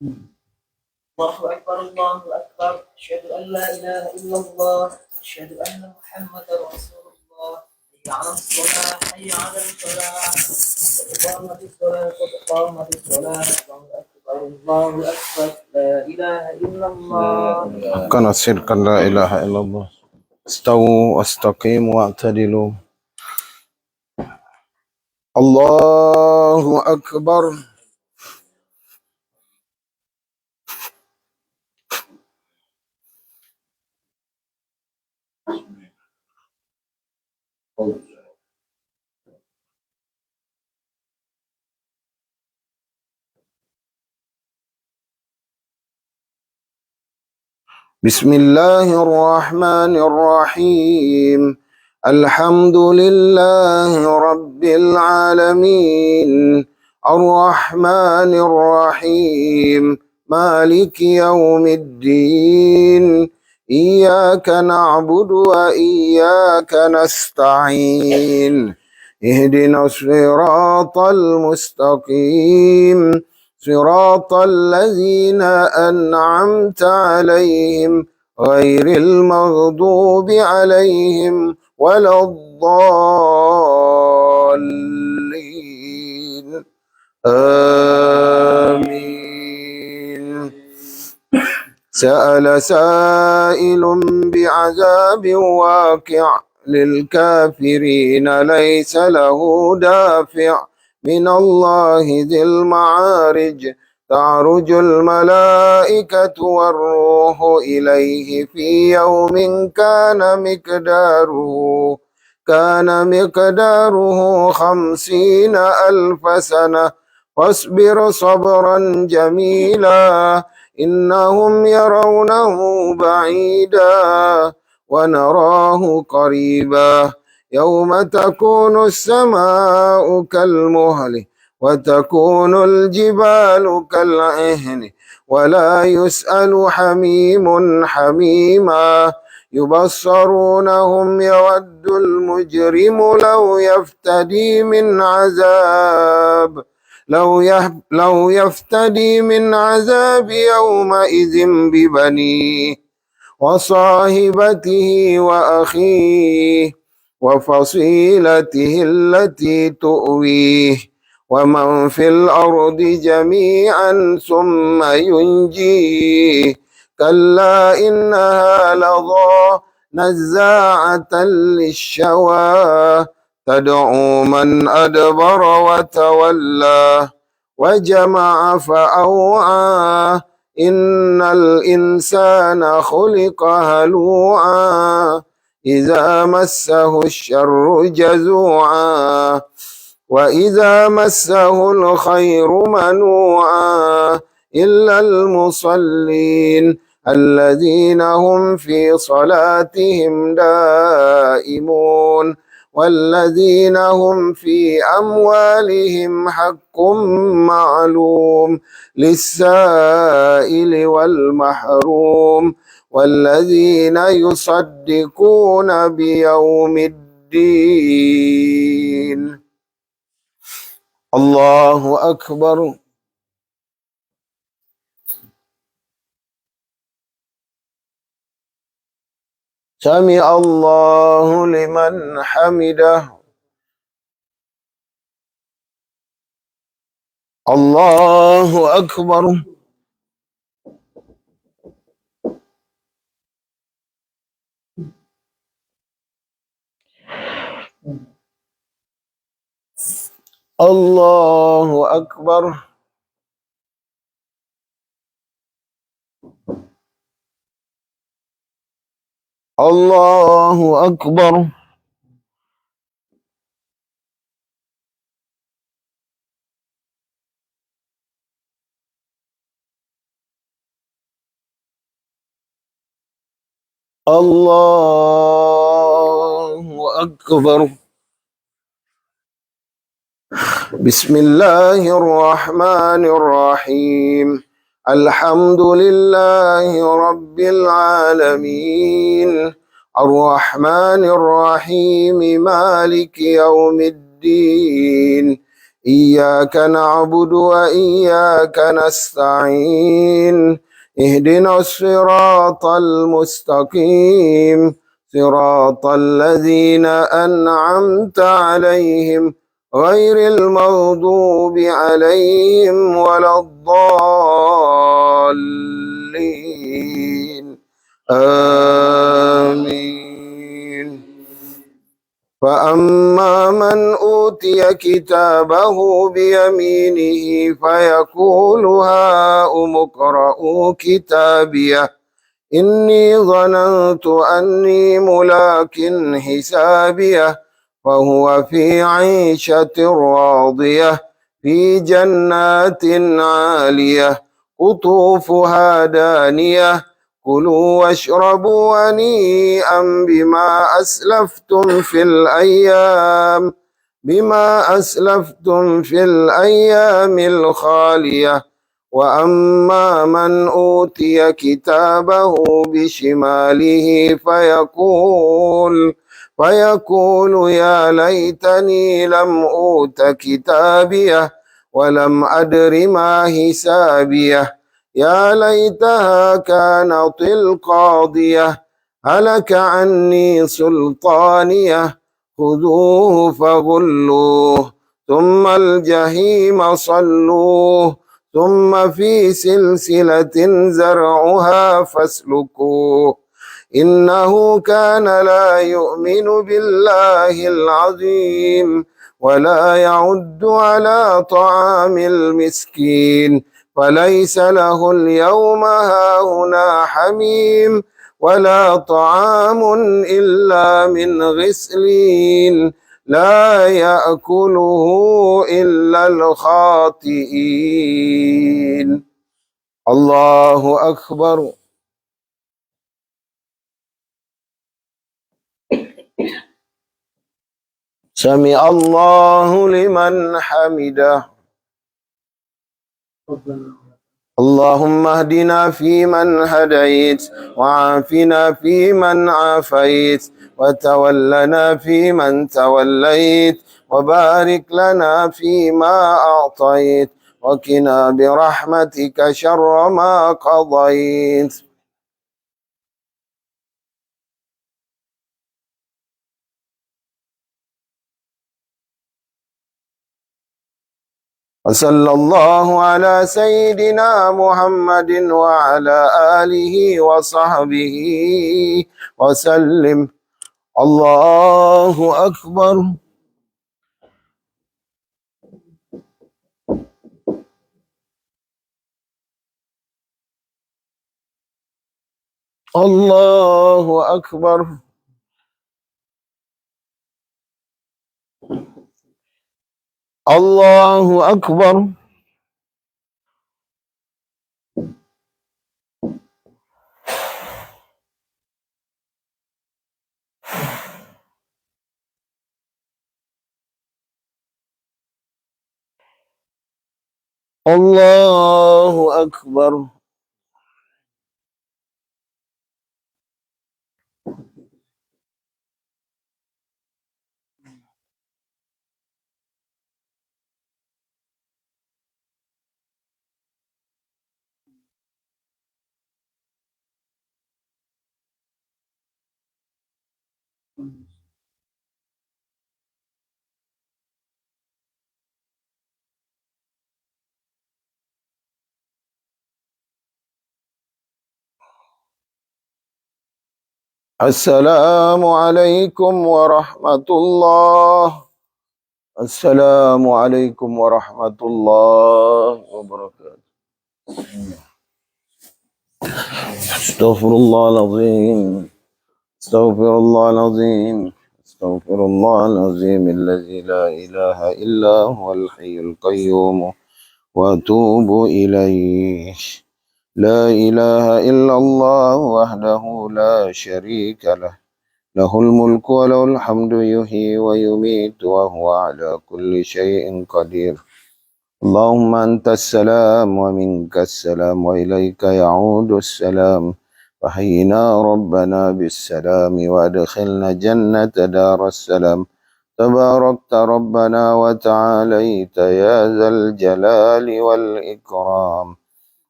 الله أكبر الله أكبر أشهد أن لا إله إلا الله أشهد أن محمدا رسول الله حي على الصلاة حي على الفلاح قد قامت الصلاة قد قامت الصلاة الله أكبر الله أكبر لا إله إلا الله كان صدقا لا إله إلا الله استووا واستقيموا واعتدلوا الله أكبر بسم الله الرحمن الرحيم الحمد لله رب العالمين الرحمن الرحيم مالك يوم الدين إياك نعبد وإياك نستعين اهدنا الصراط المستقيم صراط الذين أنعمت عليهم غير المغضوب عليهم ولا الضالين آمين سأل سائل بعذاب واقع للكافرين ليس له دافع من الله ذي المعارج تعرج الملائكة والروح إليه في يوم كان مقداره 50,000 سنة فاصبر صبرا جميلا إنهم يرونه بعيدا ونراه قريبا يوم تكون السماء كالمهل وتكون الجبال كالعهن ولا يسأل حميم حميما يبصرونهم يود المجرم لو يفتدي من عذاب يومئذ ببنيه وصاحبته وأخيه وفصيلته التي تؤويه ومن في الأرض جميعا ثم ينجيه كلا إنها لظى نزاعة للشوى تدعو من أدبر وتولى وجمع فأوعى إن الإنسان خلق هلوعا إذا مسه الشر جزوعا وإذا مسه الخير منوعا إلا المصلين الذين هم في صلاتهم دائمون والذين هم في أموالهم حق معلوم للسائل والمحروم والذين يصدقون بيوم الدين الله أكبر سمع الله لمن حمده الله أكبر الله أكبر الله أكبر الله أكبر بسم الله الرحمن الرحيم الحمد لله رب العالمين الرحمن الرحيم مالك يوم الدين إياك نعبد وإياك نستعين اهدنا الصراط المستقيم صراط الذين أنعمت عليهم غير المغضوب عليهم ولا الضالين آمين. فأما من أوتي كتابه بيمينه فيقول هاؤم اقرءوا كتابيه إني ظننت أني ملاك حسابيه فهو في عيشة راضية في جنات عالية قطوفها دانية كلوا واشربوا هنيئا بما أسلفتم في الأيام الخالية. وأما من أوتي كتابه بشماله فيقول يا ليتني لم أوت كتابيه ولم أدر ما حسابيه يا ليتها كانت القاضية هلك عني سلطانيه خذوه فغلوه ثم الجحيم صلوه ثم في سلسلة زرعها فاسلكوه إنه كان لا يؤمن بالله العظيم ولا يعد على طعام المسكين فليس له اليوم هاهنا حميم ولا طعام إلا من غسلين لا يأكله إلا الخاطئين. الله أكبر. سمع الله لمن حمده. اللهم اهدنا فيمن هديت وعافنا فيمن عافيت وتولنا فيمن توليت وبارك لنا فيما أعطيت وقنا برحمتك شر ما قضيت. وصلى الله على سيدنا محمد وعلى آله وصحبه وسلم. الله أكبر. الله أكبر. الله أكبر. الله أكبر. السلام عليكم ورحمة الله. السلام عليكم ورحمة الله وبركاته. استغفر الله العظيم. استغفر الله العظيم. استغفر الله العظيم الذي لا إله إلا هو الحي القيوم وأتوب إليه. لا إله إلا الله وحده لا شريك له له الملك وله الحمد يحيي ويميت وهو على كل شيء قدير. اللهم أنت السلام ومنك السلام وإليك يعود السلام. فحينا ربنا بالسلام وأدخلنا جنة دار السلام. تباركت ربنا وتعاليت يا ذا الجلال والإكرام.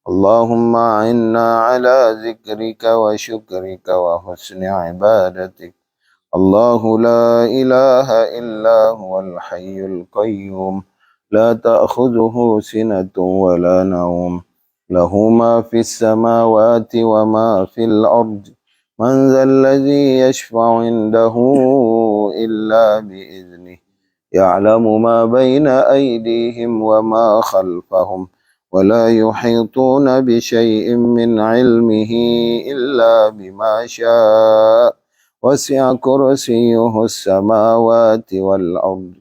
اللهم أعنا على ذكرك وشكرك وحسن عبادتك. الله لا إله إلا هو الحي القيوم، لا تأخذه سنة ولا نوم، له ما في السماوات وما في الأرض. من ذا الذي يشفع عنده إلا بإذنه، يعلم ما بين أيديهم وما خلفهم، ولا يحيطون بشيء من علمه إلا بما شاء. وسع كرسيه السماوات والأرض،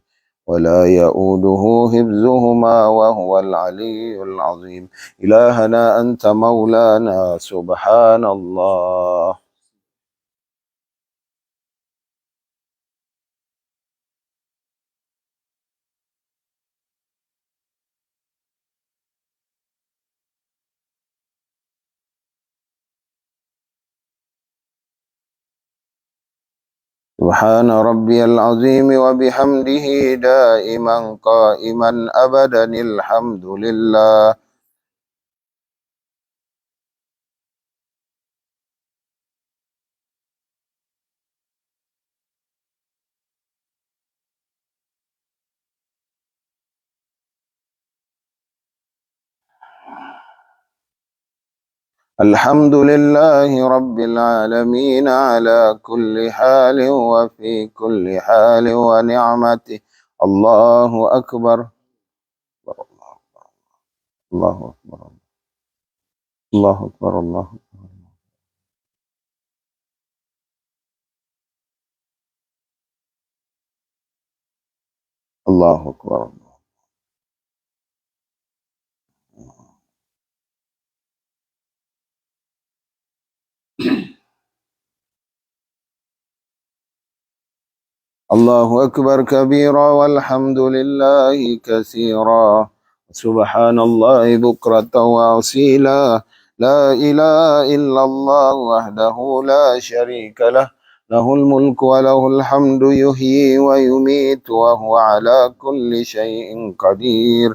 ولا يؤوده حفظهما وهو العلي العظيم. إلهنا أنت مولانا، سبحان الله. سبحان ربي العظيم وبحمده دائما قائما أبدا الحمد لله. الحمد لله رب العالمين على كل حال وفي كل حال ونعمته. الله أكبر. الله أكبر. الله أكبر. الله أكبر. الله أكبر. الله أكبر كبيرا والحمد لله كثيرا، سبحان الله بكرة وأصيلا. لا إله إلا الله وحده لا شريك له، له الملك وله الحمد يحيي ويميت وهو على كل شيء قدير.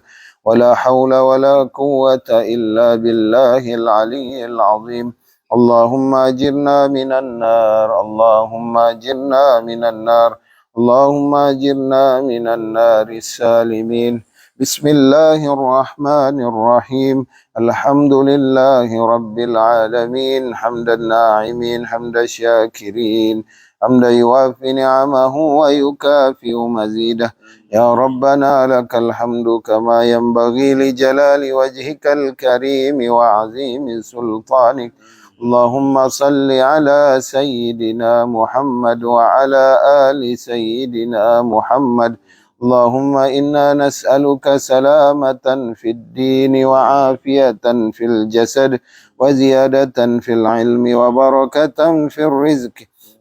ولا حول ولا قوة إلا بالله العلي العظيم. اللهم أجرنا من النار، اللهم أجرنا من النار، اللهم أجرنا من النار السالمين. بسم الله الرحمن الرحيم. الحمد لله رب العالمين، حمد الناعمين حمد الشاكرين، حمدا يوافي نعمه ويكافئ مزيده. يا ربنا لك الحمد كما ينبغي لجلال وجهك الكريم وعظيم سلطانك. اللهم صل على سيدنا محمد وعلى آل سيدنا محمد. اللهم إنا نسألك سلامة في الدين وعافية في الجسد وزيادة في العلم وبركة في الرزق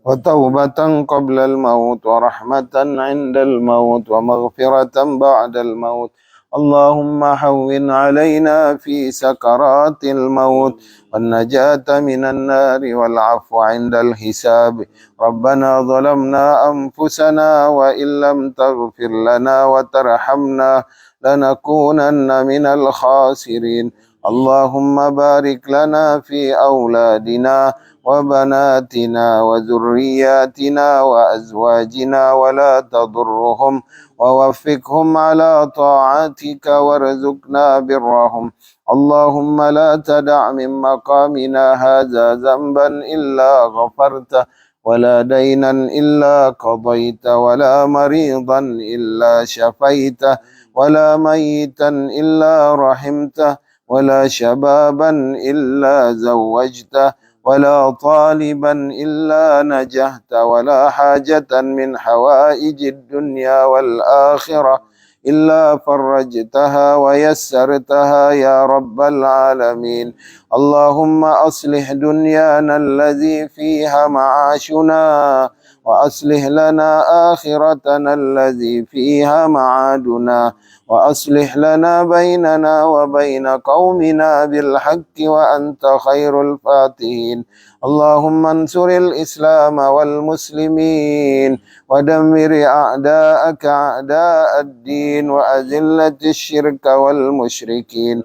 وتوبة قبل الموت ورحمة عند الموت ومغفرة بعد الموت. اللهم هون علينا في سكرات الموت والنجاة من النار والعفو عند الحساب. ربنا ظلمنا أنفسنا وإن لم تغفر لنا وترحمنا لنكونن من الخاسرين. اللهم بارك لنا في أولادنا وبناتنا وذرياتنا وأزواجنا ولا تضرهم، ووفقهم على طاعتك وارزقنا برهم. اللهم لا تدع من مقامنا هذا ذنبا إلا غفرته، ولا دينا إلا قضيت، ولا مريضا إلا شفيته، ولا ميتا إلا رحمته، ولا شبابا إلا زوجته، ولا طالبا إلا نجحت، ولا حاجة من حوائج الدنيا والآخرة إلا فرجتها ويسرتها يا رب العالمين. اللهم أصلح دنيانا الذي فيها معاشنا، وأصلح لنا آخرتنا الذي فيها معادنا، وأصلح لنا بيننا وبين قومنا بالحق وأنت خير الفاتحين. اللهم انصر الإسلام والمسلمين ودمر أعداءك أعداء الدين وأذلة الشرك والمشركين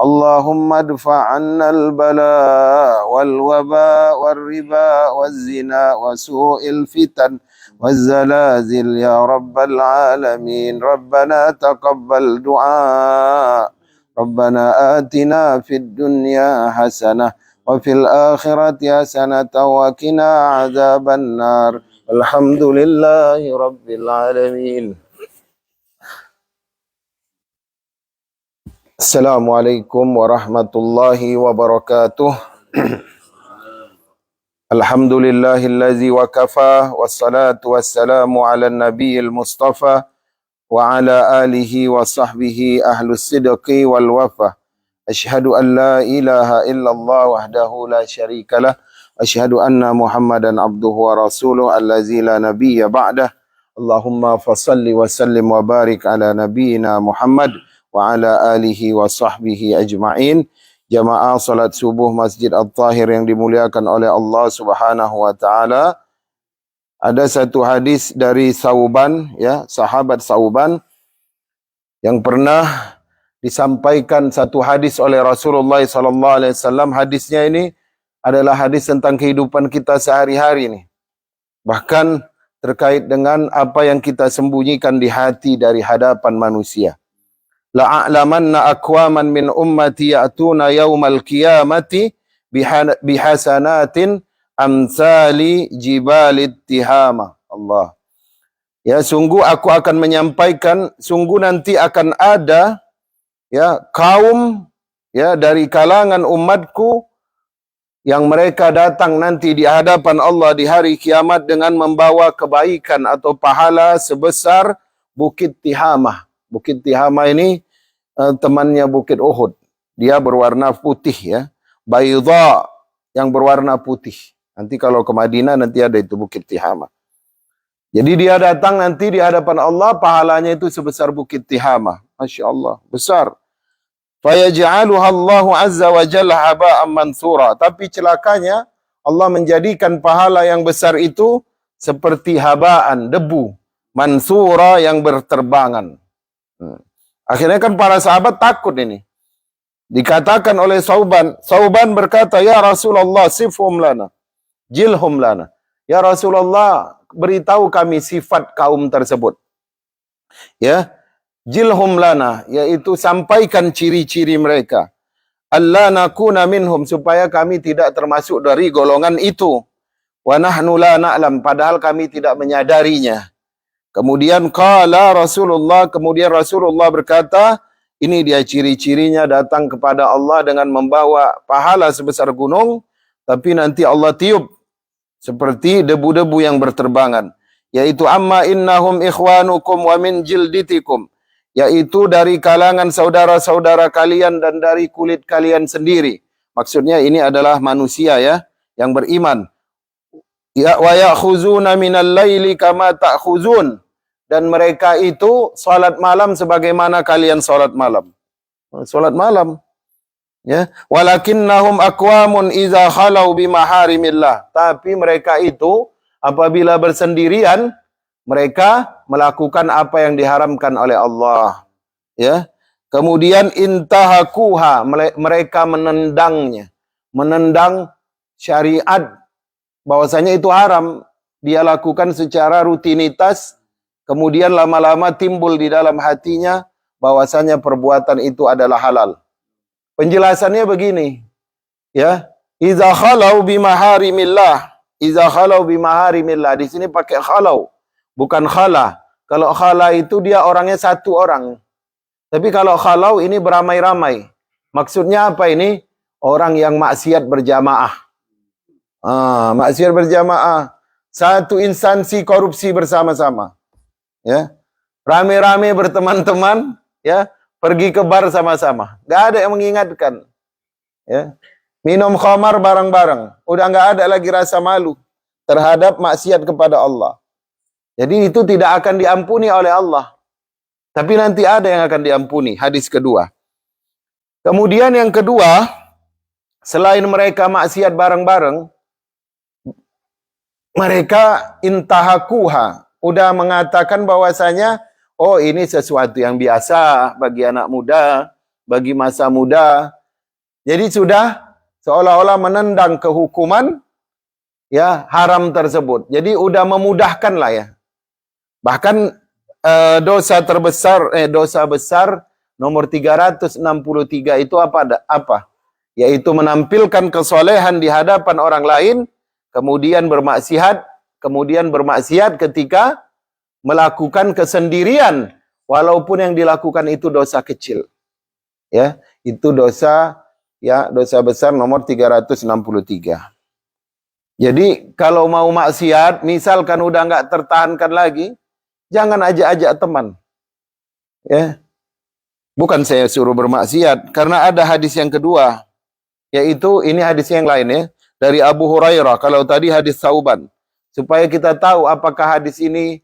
اللهم ادفع عنا البلاء والوباء والربا والزنا وسوء الفتن والزلازل يا رب العالمين ربنا تقبل دعاء ربنا آتنا في الدنيا حسنة وفي الآخرة حسنة وقنا عذاب النار الحمد لله رب العالمين. Assalamualaikum warahmatullahi wabarakatuh. Alhamdulillahillazi wa kafa wassalatu wassalamu ala nabiyil mustafa wa ala alihi wa sahbihi ahlus sidqi wal wafa. Asyhadu an la ilaha illallah wahdahu la syarikalah. Asyhadu anna Muhammadan abduhu wa rasuluh allazi la nabiyya ba'dah. Allahumma fasalli wa sallim wa barik ala nabiyyina Muhammad wa ala alihi wa sahbihi ajma'in. Jamaah salat subuh Masjid At-Tahir yang dimuliakan oleh Allah Subhanahu wa taala. Ada satu hadis dari Sauban, ya, sahabat Sauban yang pernah disampaikan satu hadis oleh Rasulullah sallallahu alaihi wasallam. Hadisnya ini adalah hadis tentang kehidupan kita sehari-hari nih. Bahkan terkait dengan apa yang kita sembunyikan di hati dari hadapan manusia. La'alamanna aqwaman min ummati ya'tuna yaumal qiyamati bihasanatin amsali jibalit tihama. Allah. Ya, sungguh aku akan menyampaikan, sungguh nanti akan ada ya kaum ya dari kalangan umatku yang mereka datang nanti di hadapan Allah di hari kiamat dengan membawa kebaikan atau pahala sebesar Bukit Tihamah. Bukit Tihamah ini temannya Bukit Uhud. Dia berwarna putih ya. Baydha yang berwarna putih. Nanti kalau ke Madinah nanti ada itu Bukit Tihamah. Jadi dia datang nanti di hadapan Allah, pahalanya itu sebesar Bukit Tihamah. Masya Allah, besar. Fayaj'aluha Allahu azza wa jalla haba'an mansura. Tapi celakanya Allah menjadikan pahala yang besar itu seperti habaan, debu. Mansura yang berterbangan. Akhirnya kan para sahabat takut ini. Dikatakan oleh Sauban. Sauban berkata, ya Rasulullah sifhum lana. Jilhum lana. Ya Rasulullah, beritahu kami sifat kaum tersebut. Ya. Jilhum lana, yaitu sampaikan ciri-ciri mereka. Allah nakuna minhum, supaya kami tidak termasuk dari golongan itu. Wa nahnu la na'lam, padahal kami tidak menyadarinya. Kemudian kemudian Rasulullah berkata, ini dia ciri-cirinya datang kepada Allah dengan membawa pahala sebesar gunung, tapi nanti Allah tiup seperti debu-debu yang berterbangan. Yaitu amma innahum ikhwanukum wa min jilditikum. Yaitu dari kalangan saudara-saudara kalian dan dari kulit kalian sendiri. Maksudnya ini adalah manusia ya, yang beriman. Ya wa ya'khuzuna minal laili kama ta'khuzun, dan mereka itu salat malam sebagaimana kalian salat malam. Salat malam. Ya, walakinnahum aqwamun idza khalau bimaharimillah. Tapi mereka itu apabila bersendirian mereka melakukan apa yang diharamkan oleh Allah. Ya. Kemudian intahakuha, mereka menendangnya. Menendang syariat bahwasanya itu haram, dia lakukan secara rutinitas, kemudian lama-lama timbul di dalam hatinya bahwasanya perbuatan itu adalah halal. Penjelasannya begini, ya, iza khalau bimaharimillah, iza khalau bimaharimillah, di sini pakai khalau, bukan khala. Kalau khala itu dia orangnya satu orang, tapi kalau khalau ini beramai-ramai. Maksudnya apa ini? Orang yang maksiat berjamaah. Maksiat berjamaah, satu instansi korupsi bersama-sama, ya, rame-rame berteman-teman, ya, pergi ke bar sama-sama, nggak ada yang mengingatkan, ya, minum khamar bareng-bareng, udah nggak ada lagi rasa malu terhadap maksiat kepada Allah. Jadi itu tidak akan diampuni oleh Allah, tapi nanti ada yang akan diampuni. Hadis kedua. Kemudian yang kedua, selain mereka maksiat bareng-bareng, mereka intahakuha, udah mengatakan bahwasanya oh ini sesuatu yang biasa bagi anak muda, bagi masa muda. Jadi sudah seolah-olah menendang kehukuman ya haram tersebut. Jadi udah memudahkan lah ya. Bahkan dosa besar nomor 363 itu apa? Yaitu menampilkan kesolehan di hadapan orang lain, kemudian bermaksiat ketika melakukan kesendirian, walaupun yang dilakukan itu dosa kecil. Ya, itu dosa besar nomor 363. Jadi kalau mau maksiat, misalkan udah nggak tertahankan lagi, jangan ajak-ajak teman. Ya. Bukan saya suruh bermaksiat, karena ada hadis yang kedua, yaitu ini hadis yang lain ya, dari Abu Hurairah. Kalau tadi hadis Sauban, supaya kita tahu apakah hadis ini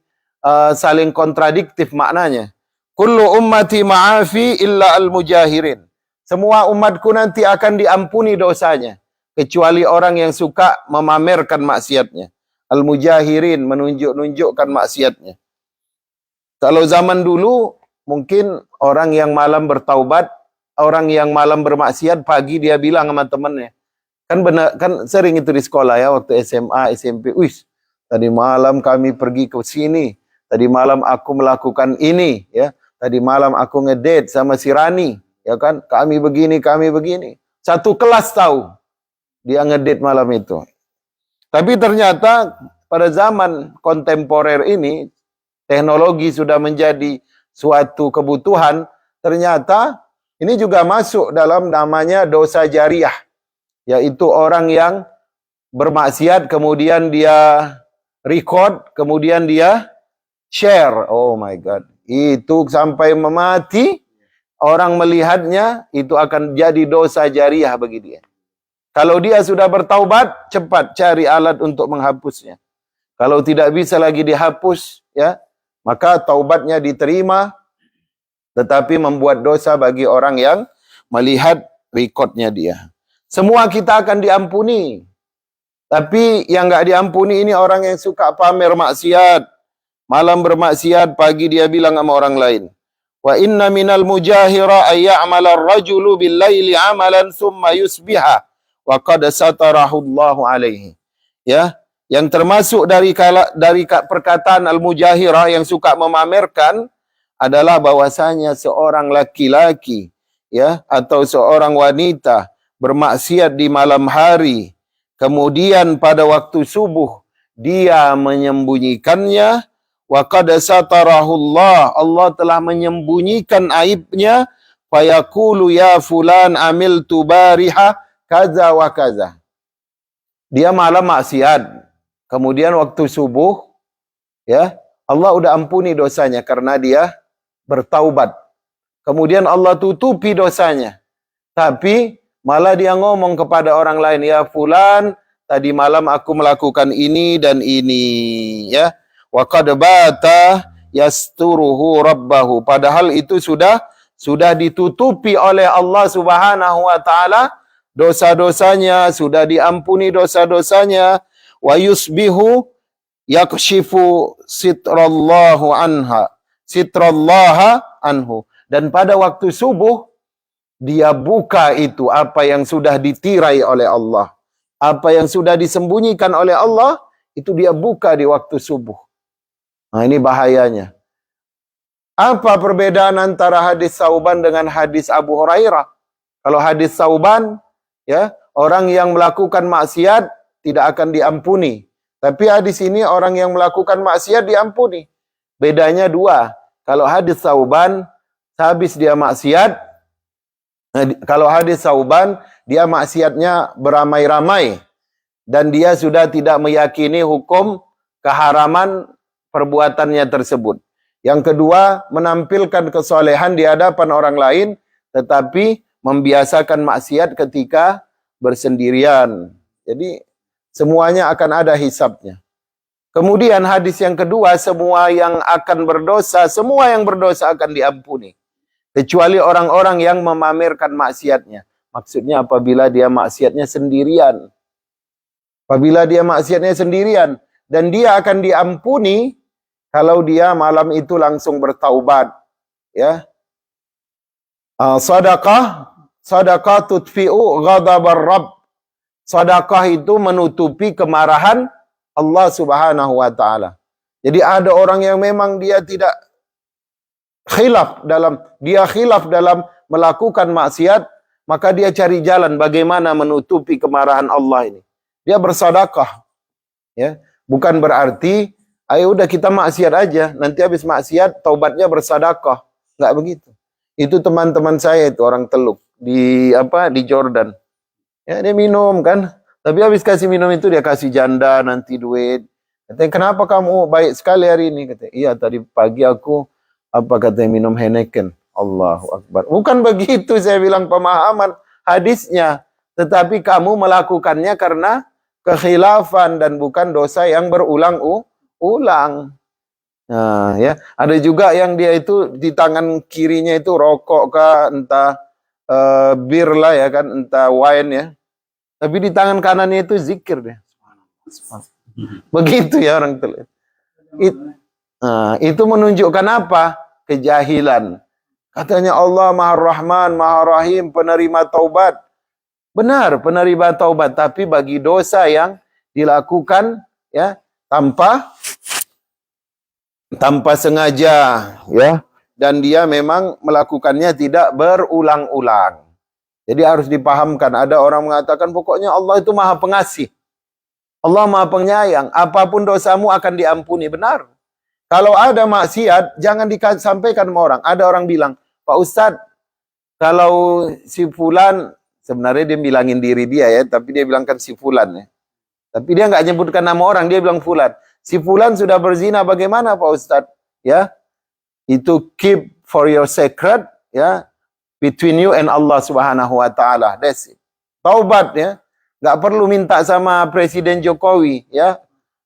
saling kontradiktif maknanya. Kullu ummati ma'afi illa al-mujahirin. Semua umatku nanti akan diampuni dosanya, kecuali orang yang suka memamerkan maksiatnya. Al-mujahirin, menunjukkan maksiatnya. Kalau zaman dulu, mungkin orang yang malam bertaubat, orang yang malam bermaksiat, pagi dia bilang sama temannya. Kan benar, kan sering itu di sekolah ya, waktu SMA, SMP. Wih, tadi malam kami pergi ke sini. Tadi malam aku melakukan ini, ya. Tadi malam aku ngedate sama si Rani, ya kan? Kami begini. Satu kelas tahu dia ngedate malam itu. Tapi ternyata pada zaman kontemporer ini, teknologi sudah menjadi suatu kebutuhan. Ternyata ini juga masuk dalam namanya dosa jariah, yaitu orang yang bermaksiat kemudian dia record, kemudian dia share. Oh my God, itu sampai memati, orang melihatnya, itu akan jadi dosa jariah bagi dia. Kalau dia sudah bertaubat, cepat cari alat untuk menghapusnya. Kalau tidak bisa lagi dihapus, ya, maka taubatnya diterima, tetapi membuat dosa bagi orang yang melihat rekodnya dia. Semua kita akan diampuni, tapi yang nggak diampuni ini orang yang suka pamer maksiat. Malam bermaksiat, pagi dia bilang sama orang lain. Wa inna minal mujahira ayya'mala ar-rajulu bil-laili 'amalan summa yusbiha wa qad satarahu Allahu alaihi. Ya, yang termasuk dari perkataan al-mujahira yang suka memamerkan adalah bahwasanya seorang laki-laki, ya, atau seorang wanita bermaksiat di malam hari, kemudian pada waktu subuh dia menyembunyikannya. Wa qad satarahullah, Allah telah menyembunyikan aibnya. Fayaqulu ya fulan amiltu bariha kaza wa kaza. Dia malam maksiat, kemudian waktu subuh, ya, Allah udah ampuni dosanya karena dia bertaubat. Kemudian Allah tutupi dosanya, tapi malah dia ngomong kepada orang lain, ya fulan, tadi malam aku melakukan ini dan ini, ya. Wa qad bata yasturuhu rabbahu, padahal itu sudah ditutupi oleh Allah Subhanahu wa taala, dosa-dosanya sudah diampuni dosa-dosanya. Wa yusbihu yakshifu sitrallaha anhu, dan pada waktu subuh dia buka itu apa yang sudah ditirai oleh Allah, apa yang sudah disembunyikan oleh Allah, itu dia buka di waktu subuh. Nah, ini bahayanya. Apa perbedaan antara hadis Sauban dengan hadis Abu Hurairah? Kalau hadis Sauban, ya, orang yang melakukan maksiat tidak akan diampuni. Tapi hadis ini orang yang melakukan maksiat diampuni. Bedanya dua. Kalau hadis Sauban, habis dia maksiat. Kalau hadis Sauban, dia maksiatnya beramai-ramai. Dan dia sudah tidak meyakini hukum keharaman perbuatannya tersebut. Yang kedua, menampilkan kesolehan di hadapan orang lain, tetapi membiasakan maksiat ketika bersendirian. Jadi, semuanya akan ada hisabnya. Kemudian hadis yang kedua, semua yang berdosa akan diampuni. Kecuali orang-orang yang memamerkan maksiatnya. Maksudnya apabila dia maksiatnya sendirian. Apabila dia maksiatnya sendirian, dan dia akan diampuni kalau dia malam itu langsung bertaubat. Ya. Sadaqah tudfi'u ghadabar Rabb. Sedekah itu menutupi kemarahan Allah Subhanahu wa taala. Jadi ada orang yang memang dia tidak khilaf dalam melakukan maksiat, maka dia cari jalan bagaimana menutupi kemarahan Allah ini. Dia bersedekah. Ya, bukan berarti ayo udah kita maksiat aja, nanti habis maksiat taubatnya bersedekah. Enggak begitu. Itu teman-teman saya itu orang Teluk di Jordan. Ya, dia minum kan. Tapi habis kasih minum itu dia kasih janda nanti duit. Katanya, kenapa kamu baik sekali hari ini? Katanya, iya tadi pagi aku minum Heineken. Allahu Akbar. Bukan begitu saya bilang pemahaman hadisnya. Tetapi kamu melakukannya karena kekhilafan dan bukan dosa yang berulang-ulang. Nah, ya. Ada juga yang dia itu di tangan kirinya itu rokok kah, entah bir lah ya kan, entah wine ya. Tapi di tangan kanannya itu zikir deh. Begitu ya orang Teluk. Itu menunjukkan apa? Kejahilan. Katanya Allah Maha Rahman, Maha Rahim, penerima taubat. Benar, penerima taubat, tapi bagi dosa yang dilakukan ya tanpa sengaja ya, dan dia memang melakukannya tidak berulang-ulang. Jadi harus dipahamkan. Ada orang mengatakan pokoknya Allah itu Maha Pengasih. Allah Maha Penyayang. Apapun dosamu akan diampuni. Benar. Kalau ada maksiat, jangan disampaikan sama orang. Ada orang bilang, Pak Ustadz, kalau si Fulan, sebenarnya dia bilangin diri dia ya, tapi dia bilangkan si Fulan ya. Tapi dia nggak nyebutkan nama orang, dia bilang Fulan. Si Fulan sudah berzina, bagaimana Pak Ustadz? Ya, itu keep for your secret, ya, between you and Allah Subhanahu wa taala. That's it. Taubat ya. Enggak perlu minta sama Presiden Jokowi ya,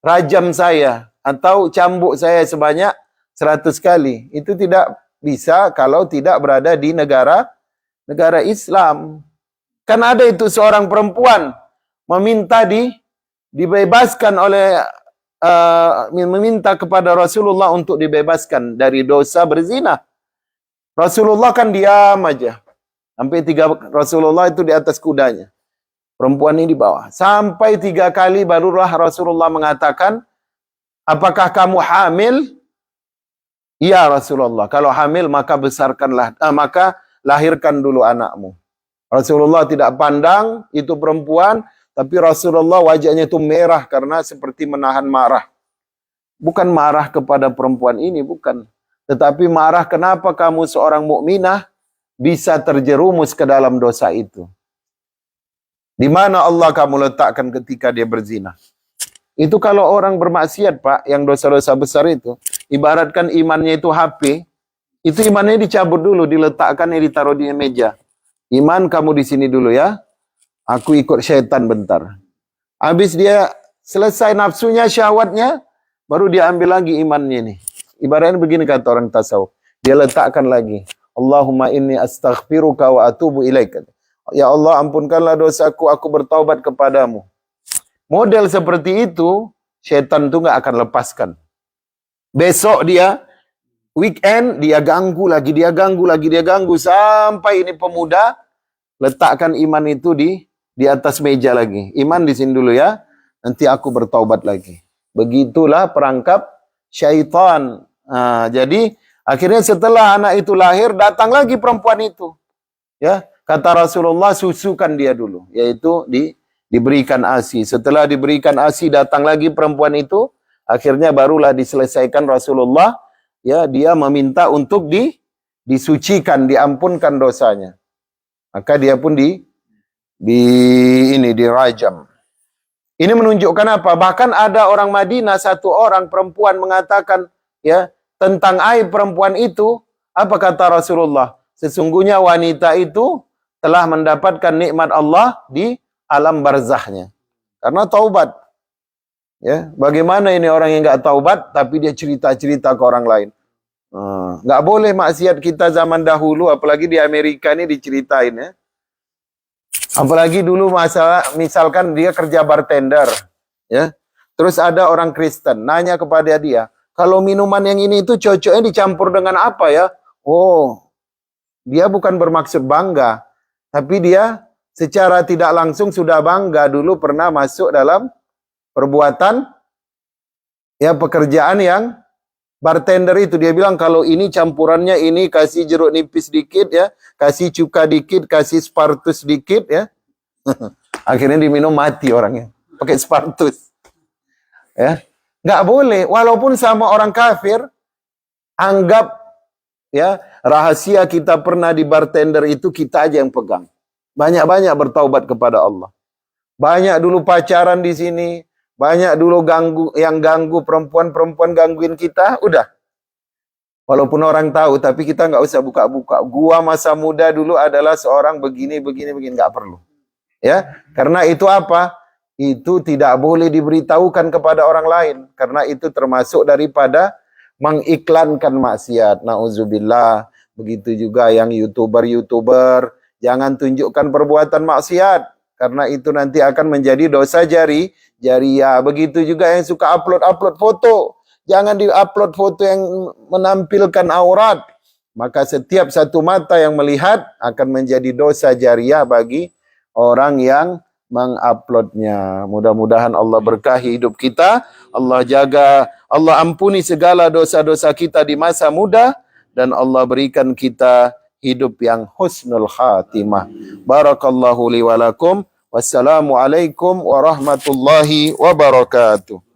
rajam saya atau cambuk saya sebanyak 100 kali. Itu tidak bisa kalau tidak berada di negara Islam. Kan ada itu seorang perempuan meminta dibebaskan oleh meminta kepada Rasulullah untuk dibebaskan dari dosa berzina. Rasulullah kan diam aja. Sampai 3 Rasulullah itu di atas kudanya. Perempuan ini di bawah. Sampai 3 kali barulah Rasulullah mengatakan, apakah kamu hamil? Iya Rasulullah. Kalau hamil maka maka lahirkan dulu anakmu. Rasulullah tidak pandang itu perempuan, tapi Rasulullah wajahnya itu merah karena seperti menahan marah. Bukan marah kepada perempuan ini, bukan. Tetapi marah kenapa kamu seorang mukminah bisa terjerumus ke dalam dosa itu. Di mana Allah kamu letakkan ketika dia berzina? Itu kalau orang bermaksiat, Pak, yang dosa-dosa besar itu, ibaratkan imannya itu HP, itu imannya dicabut dulu, diletakkannya ditaruh di meja. Iman kamu di sini dulu ya. Aku ikut syaitan bentar. Habis dia selesai nafsunya, syahwatnya, baru dia ambil lagi imannya nih. Ibaratnya begini kata orang tasawuf. Dia letakkan lagi. Allahumma inni astaghfiruka wa atubu ilaika. Ya Allah, ampunkanlah dosaku, aku bertaubat kepadamu. Model seperti itu, syaitan itu nggak akan lepaskan. Besok dia, weekend, dia ganggu lagi, sampai ini pemuda, letakkan iman itu di atas meja lagi. Iman di sini dulu ya, nanti aku bertaubat lagi. Begitulah perangkap syaitan. Nah, jadi akhirnya setelah anak itu lahir, datang lagi perempuan itu. Ya, kata Rasulullah, susukan dia dulu, yaitu diberikan ASI. Setelah diberikan ASI, datang lagi perempuan itu, akhirnya barulah diselesaikan Rasulullah, ya, dia meminta untuk disucikan, diampunkan dosanya. Maka dia pun dirajam. Ini menunjukkan apa? Bahkan ada orang Madinah, satu orang perempuan mengatakan, ya, tentang aib perempuan itu, apa kata Rasulullah? Sesungguhnya wanita itu telah mendapatkan nikmat Allah di alam barzahnya. Karena taubat. Ya, bagaimana ini orang yang nggak taubat, tapi dia cerita-cerita ke orang lain. Nggak boleh maksiat kita zaman dahulu, apalagi di Amerika ini diceritain ya. Apalagi dulu masalah, misalkan dia kerja bartender, ya, Terus ada orang Kristen nanya kepada dia, kalau minuman yang ini itu cocoknya dicampur dengan apa ya? Oh, dia bukan bermaksud bangga, tapi dia secara tidak langsung sudah bangga dulu pernah masuk dalam perbuatan ya pekerjaan yang bartender itu. Dia bilang kalau ini campurannya ini kasih jeruk nipis dikit ya, kasih cuka dikit, kasih spartus dikit ya. Akhirnya diminum mati orangnya pakai spartus. Ya, nggak boleh. Walaupun sama orang kafir, anggap ya rahasia kita pernah di bartender itu kita aja yang pegang. Banyak-banyak bertaubat kepada Allah. Banyak dulu pacaran di sini, banyak dulu ganggu perempuan-perempuan gangguin kita, udah. Walaupun orang tahu, tapi kita nggak usah buka-buka. Gua masa muda dulu adalah seorang begini, nggak perlu. Ya, karena itu apa? Itu tidak boleh diberitahukan kepada orang lain. Karena itu termasuk daripada mengiklankan maksiat. Nauzubillah. Begitu juga yang YouTuber. Jangan tunjukkan perbuatan maksiat. Karena itu nanti akan menjadi dosa jariah. Begitu juga yang suka upload foto. Jangan di-upload foto yang menampilkan aurat. Maka setiap satu mata yang melihat akan menjadi dosa jariah bagi orang yang menguploadnya. Mudah-mudahan Allah berkahi hidup kita, Allah jaga, Allah ampuni segala dosa-dosa kita di masa muda, dan Allah berikan kita hidup yang husnul khatimah. Barakallahu li wa lakum. Wassalamualaikum warahmatullahi wabarakatuh.